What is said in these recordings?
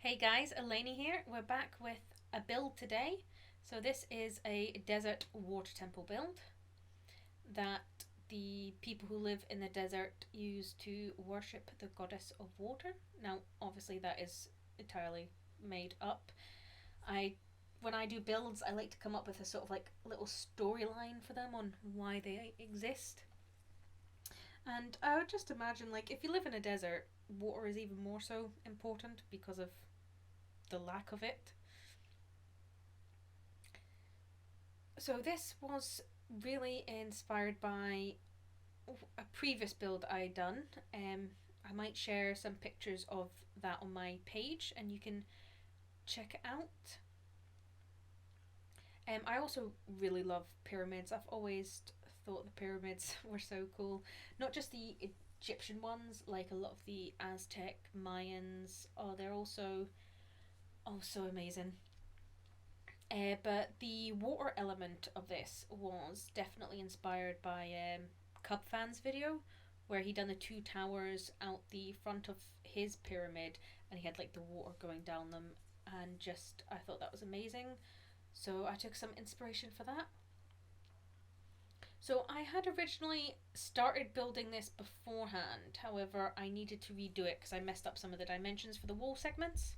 Hey guys, Eleni here. We're back with a build today. So this is a desert water temple build that the people who live in the desert use to worship the goddess of water. Now, obviously that is entirely made up. I when I do builds, I like to come up with a sort of like little storyline for them on why they exist. And I would just imagine like if you live in a desert, water is even more so important because of the lack of it. So this was really inspired by a previous build I done. I might share some pictures of that on my page, and you can check it out. I also really love pyramids. I've always thought the pyramids were so cool. Not just the Egyptian ones, like a lot of the Aztec, Mayans. Oh, they're also amazing. But the water element of this was definitely inspired by Cub Fan's video, where he done the two towers out the front of his pyramid, and he had like the water going down them, and just I thought that was amazing. So I took some inspiration for that. So I had originally started building this beforehand. However, I needed to redo it because I messed up some of the dimensions for the wall segments.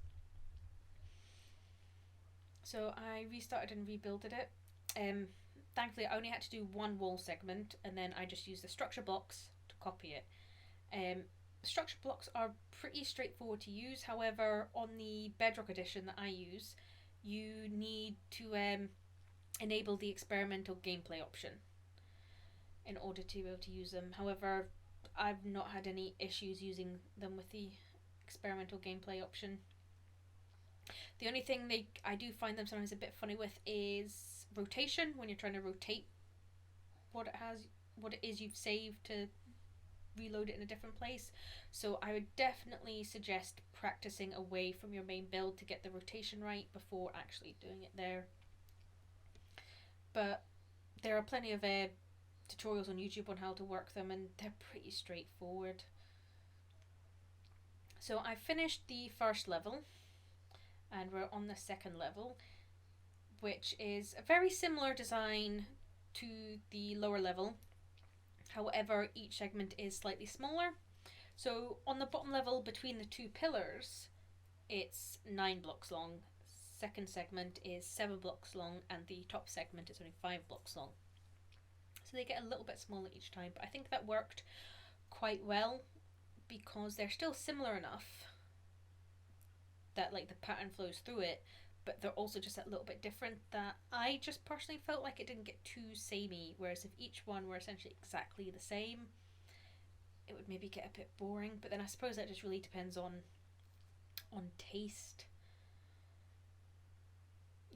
So I restarted and rebuilt it. Um, Thankfully, I only had to do one wall segment, and then I just used the structure blocks to copy it. Um, Structure blocks are pretty straightforward to use. However, on the Bedrock edition that I use, you need to enable the experimental gameplay option in order to be able to use them. However, I've not had any issues using them with the experimental gameplay option. The only thing I do find them sometimes a bit funny with is rotation when you're trying to rotate what it is you've saved to reload it in a different place. So I would definitely suggest practicing away from your main build to get the rotation right before actually doing it there. But there are plenty of tutorials on YouTube on how to work them, and they're pretty straightforward. So I finished the first level, and we're on the second level, which is a very similar design to the lower level. However, each segment is slightly smaller. So on the bottom level between the two pillars, it's 9 blocks long. Second segment is 7 blocks long, and the top segment is only 5 blocks long. So they get a little bit smaller each time, but I think that worked quite well because they're still similar enough that like the pattern flows through it, but they're also just a little bit different that I just personally felt like it didn't get too samey. Whereas if each one were essentially exactly the same, it would maybe get a bit boring. But then I suppose that just really depends on taste.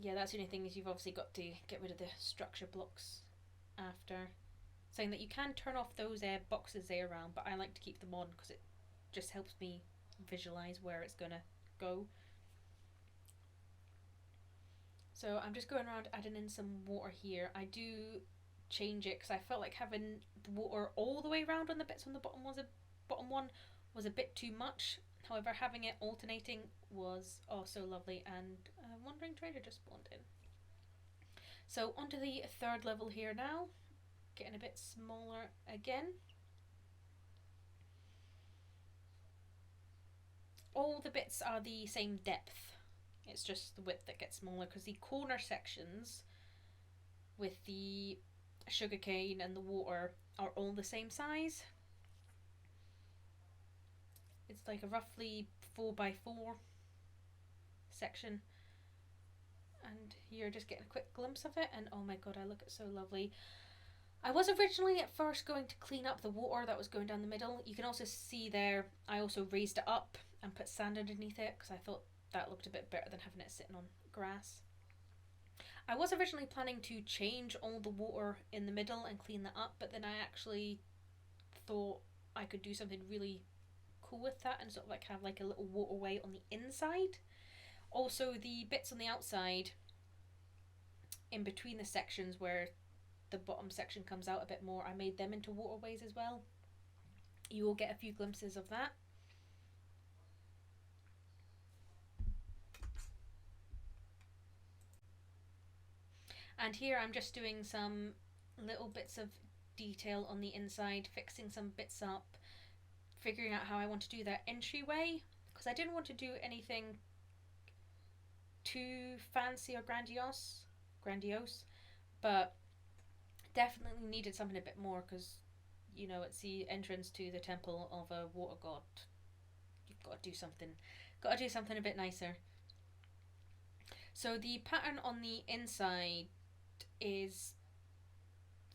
Yeah, that's the only thing is you've obviously got to get rid of the structure blocks after. Saying that you can turn off those boxes there around, but I like to keep them on because it just helps me visualize where it's gonna go. So I'm just going around adding in some water here. I do change it because I felt like having the water all the way around on the bits on the bottom one was a bit too much. However, having it alternating was also lovely, and a wandering trader just spawned in. So onto the third level here now, getting a bit smaller again. All the bits are the same depth. It's just the width that gets smaller because the corner sections with the sugarcane and the water are all the same size. It's like a roughly 4x4 section, and you're just getting a quick glimpse of it, and oh my god, I look, it's so lovely. I was originally at first going to clean up the water that was going down the middle. You can also see there I also raised it up and put sand underneath it because I thought that looked a bit better than having it sitting on grass. I was originally planning to change all the water in the middle and clean that up, but then I actually thought I could do something really cool with that and sort of like have like a little waterway on the inside. Also, the bits on the outside in between the sections where the bottom section comes out a bit more, I made them into waterways as well. You will get a few glimpses of that. And here I'm just doing some little bits of detail on the inside, fixing some bits up, figuring out how I want to do that entryway, because I didn't want to do anything too fancy or grandiose, but definitely needed something a bit more because, you know, it's the entrance to the temple of a water god. You've got to do something a bit nicer. So the pattern on the inside is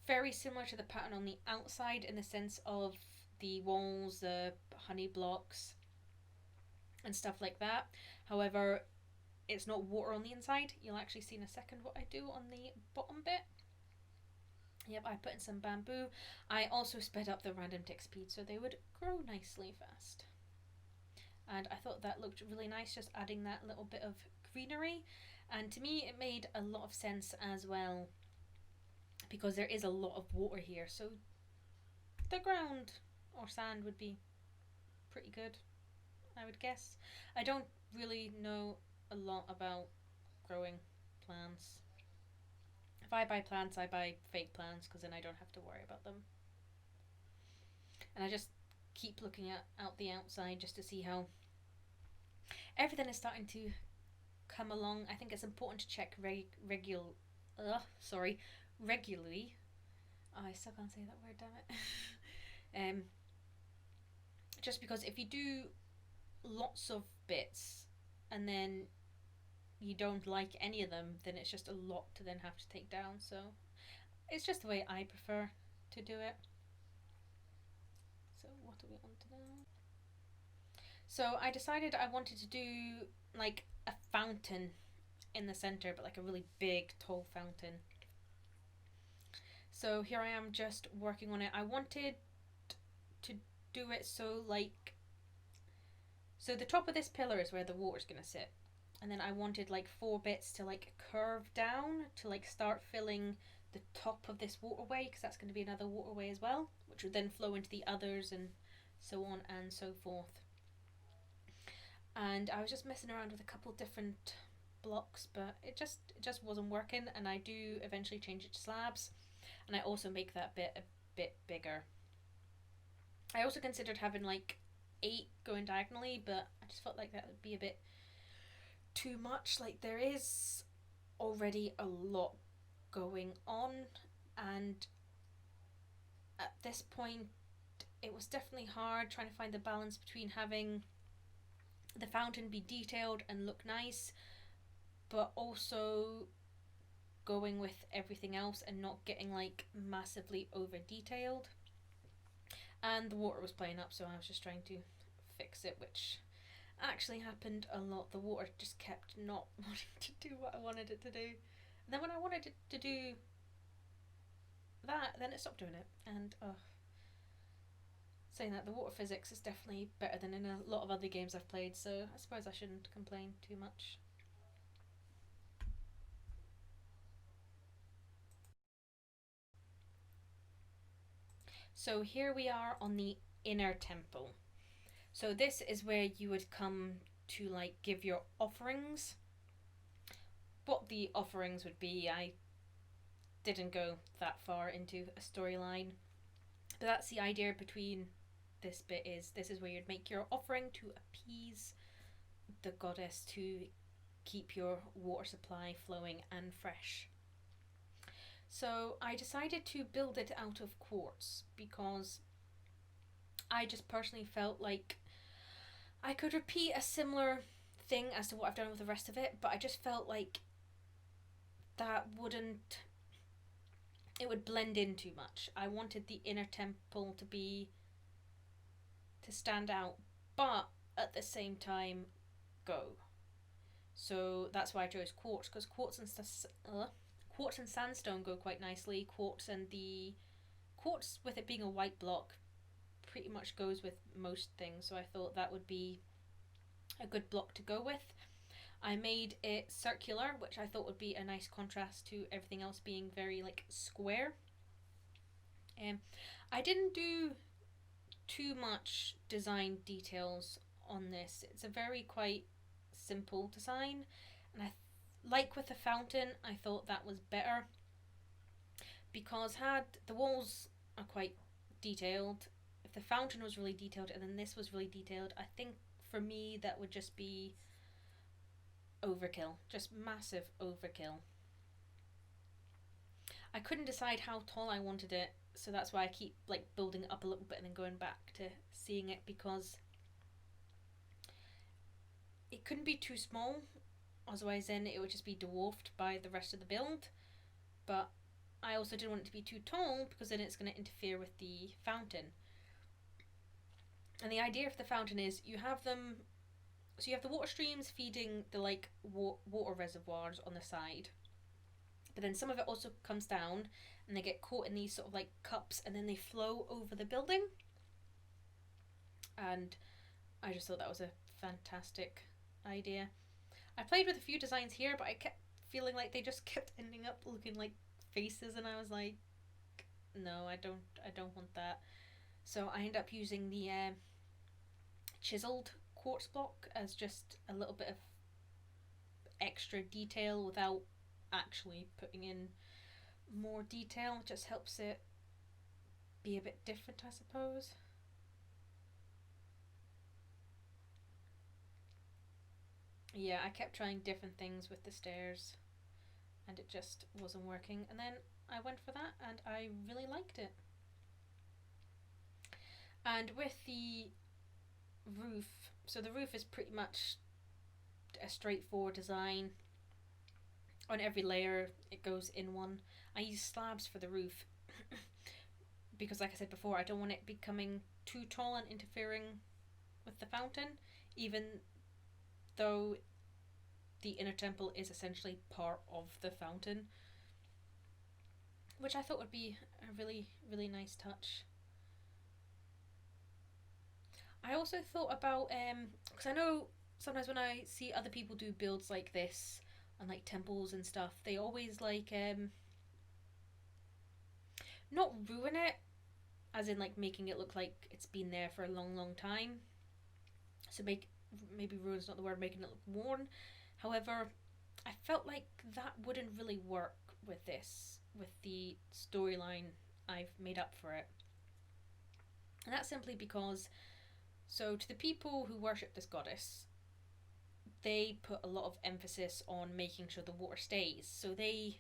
very similar to the pattern on the outside in the sense of the walls, the honey blocks, and stuff like that. However, it's not water on the inside. You'll actually see in a second what I do on the bottom bit. Yep, I put in some bamboo. I also sped up the random tick speed so they would grow nicely fast. And I thought that looked really nice, just adding that little bit of greenery. And to me, it made a lot of sense as well because there is a lot of water here. So the ground or sand would be pretty good, I would guess. I don't really know a lot about growing plants. If I buy plants, I buy fake plants because then I don't have to worry about them. And I just keep looking out the outside just to see how everything is starting to come along. I think it's important to check regularly. Oh, I still can't say that word, damn it. Just because if you do lots of bits and then you don't like any of them, then it's just a lot to then have to take down. So it's just the way I prefer to do it. So what are we on to now? So I decided I wanted to do like a fountain in the center, but like a really big, tall fountain. So here I am just working on it. I wanted to do it so the top of this pillar is where the water's gonna sit. And then I wanted like 4 bits to like curve down to like start filling the top of this waterway, because that's going to be another waterway as well, which would then flow into the others and so on and so forth. And I was just messing around with a couple different blocks, but it just wasn't working, and I do eventually change it to slabs, and I also make that bit a bit bigger. I also considered having like 8 going diagonally, but I just felt like that would be a bit too much. Like there is already a lot going on, and at this point it was definitely hard trying to find the balance between having the fountain be detailed and look nice, but also going with everything else and not getting like massively over detailed. And the water was playing up, so I was just trying to fix it, which actually happened a lot. The water just kept not wanting to do what I wanted it to do. And then when I wanted it to do that, then it stopped doing it. And saying that, the water physics is definitely better than in a lot of other games I've played, so I suppose I shouldn't complain too much. So here we are on the inner temple. So this is where you would come to like give your offerings. What the offerings would be, I didn't go that far into a storyline, but that's the idea between this bit. This is where you'd make your offering to appease the goddess to keep your water supply flowing and fresh. So I decided to build it out of quartz because I just personally felt like I could repeat a similar thing as to what I've done with the rest of it, but I just felt like that it would blend in too much. I wanted the inner temple to stand out, but at the same time go. So that's why I chose quartz, because quartz and sandstone go quite nicely. Quartz with it being a white block pretty much goes with most things, so I thought that would be a good block to go with. I made it circular, which I thought would be a nice contrast to everything else being very like square. I didn't do too much design details on this. It's a very quite simple design, and like with the fountain, I thought that was better because had the walls are quite detailed. If the fountain was really detailed and then this was really detailed, I think for me that would just be overkill, just massive overkill. I couldn't decide how tall I wanted it, so that's why I keep like building it up a little bit and then going back to seeing it because it couldn't be too small, otherwise then it would just be dwarfed by the rest of the build. But I also didn't want it to be too tall because then it's going to interfere with the fountain. And the idea of the fountain is you have them, so you have the water streams feeding the like water reservoirs on the side, but then some of it also comes down and they get caught in these sort of like cups and then they flow over the building. And I just thought that was a fantastic idea. I played with a few designs here, but I kept feeling like they just kept ending up looking like faces, and I was like, no, I don't want that. So I end up using the chiseled quartz block as just a little bit of extra detail without actually putting in more detail. It just helps it be a bit different, I suppose. Yeah, I kept trying different things with the stairs and it just wasn't working. And then I went for that and I really liked it. And with the roof, so the roof is pretty much a straightforward design. On every layer, it goes in one. I use slabs for the roof because, like I said before, I don't want it becoming too tall and interfering with the fountain, even though the inner temple is essentially part of the fountain, which I thought would be a really, really nice touch. I also thought about because I know sometimes when I see other people do builds like this on like temples and stuff, they always like not ruin it, as in like making it look like it's been there for a long, long time. So maybe ruin's not the word, making it look worn. However, I felt like that wouldn't really work with this, with the storyline I've made up for it. And that's simply because, so to the people who worship this goddess, they put a lot of emphasis on making sure the water stays. So they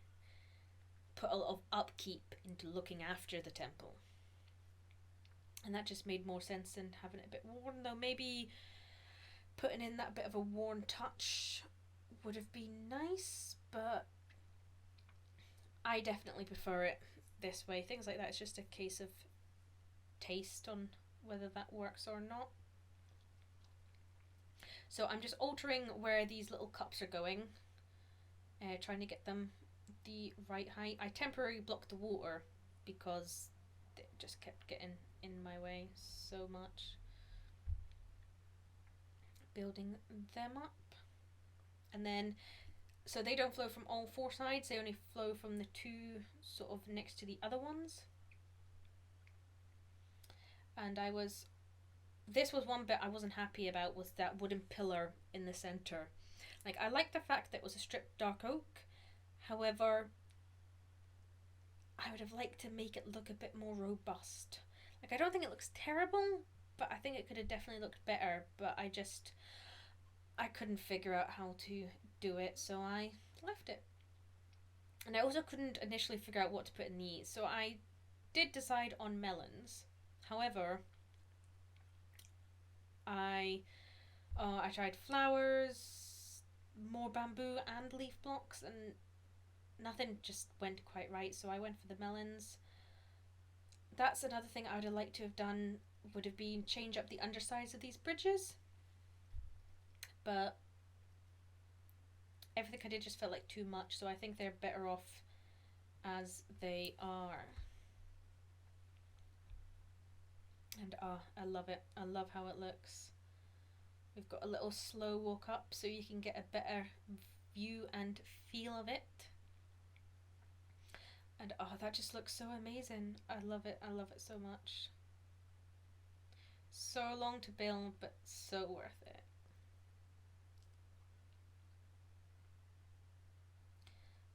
put a lot of upkeep into looking after the temple. And that just made more sense than having it a bit worn, though maybe putting in that bit of a worn touch would have been nice, but I definitely prefer it this way. Things like that, it's just a case of taste on whether that works or not. So I'm just altering where these little cups are going, trying to get them the right height. I temporarily blocked the water because it just kept getting in my way so much. Building them up. And then, so they don't flow from all four sides, they only flow from the two sort of next to the other ones. And this was one bit I wasn't happy about, was that wooden pillar in the centre. Like, I like the fact that it was a stripped dark oak. However, I would have liked to make it look a bit more robust. Like, I don't think it looks terrible, but I think it could have definitely looked better. But I couldn't figure out how to do it, so I left it. And I also couldn't initially figure out what to put in these, so I did decide on melons. However, I tried flowers, more bamboo, and leaf blocks, and nothing just went quite right. So I went for the melons. That's another thing I would have liked to have done. Would have been change up the undersides of these bridges, but everything I did just felt like too much. So I think they're better off as they are. And I love it. I love how it looks. We've got a little slow walk up so you can get a better view and feel of it. And that just looks so amazing. I love it. I love it so much. So long to build, but so worth it.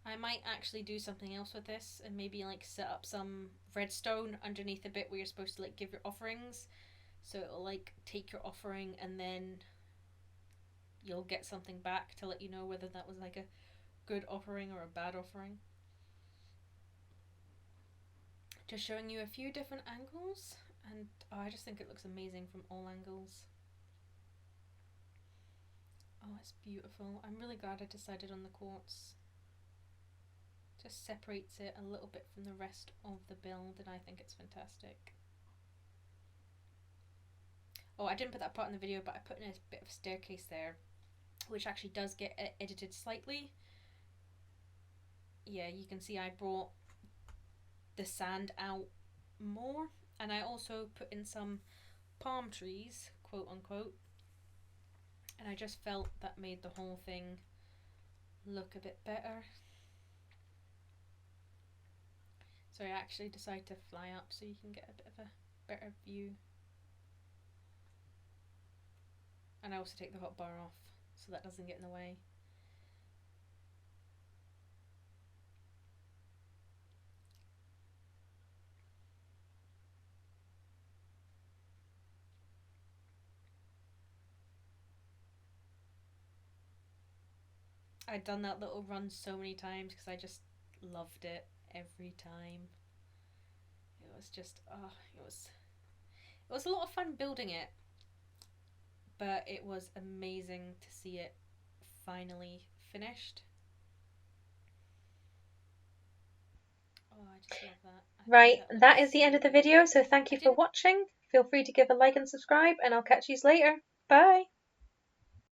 I might actually do something else with this and maybe like set up some redstone underneath the bit where you're supposed to like give your offerings. So it'll like take your offering and then you'll get something back to let you know whether that was like a good offering or a bad offering. Just showing you a few different angles, and oh, I just think it looks amazing from all angles. Oh, it's beautiful. I'm really glad I decided on the quartz. Just separates it a little bit from the rest of the build, and I think it's fantastic. Oh, I didn't put that part in the video, but I put in a bit of a staircase there, which actually does get edited slightly. Yeah, you can see I brought the sand out more, and I also put in some palm trees, quote unquote, and I just felt that made the whole thing look a bit better. So I actually decided to fly up so you can get a bit of a better view. And I also take the hot bar off so that doesn't get in the way. I'd done that little run so many times because I just loved it every time. It was just, it was a lot of fun building it, but it was amazing to see it finally finished. Oh, I just love that. Right, that is the end of the video, so thank you for watching. Feel free to give a like and subscribe, and I'll catch you later. Bye!